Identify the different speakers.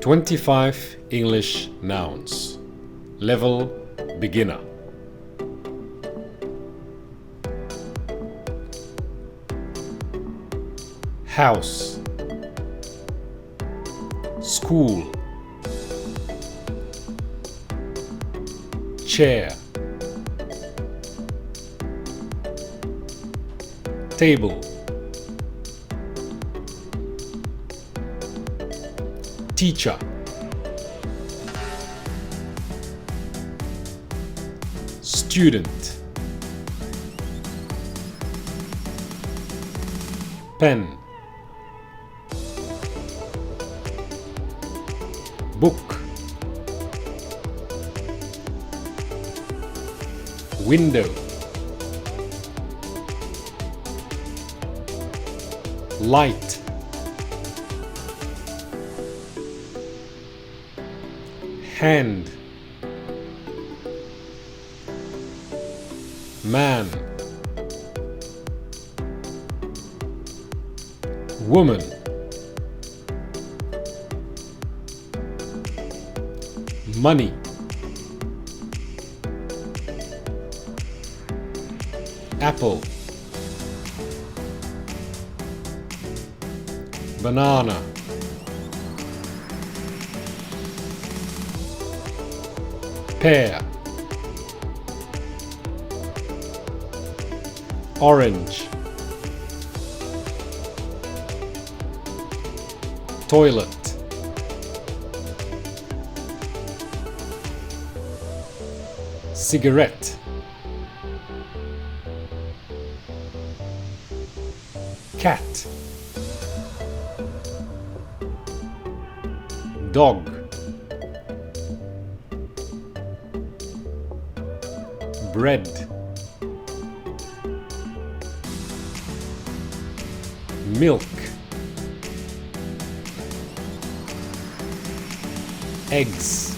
Speaker 1: 25 English nouns. Level beginner. House, school, chair, table, teacher, student, pen, book, window, light, hand, man, woman, money, apple, banana, pear, orange, toilet, cigarette, cat, dog, bread, milk, eggs,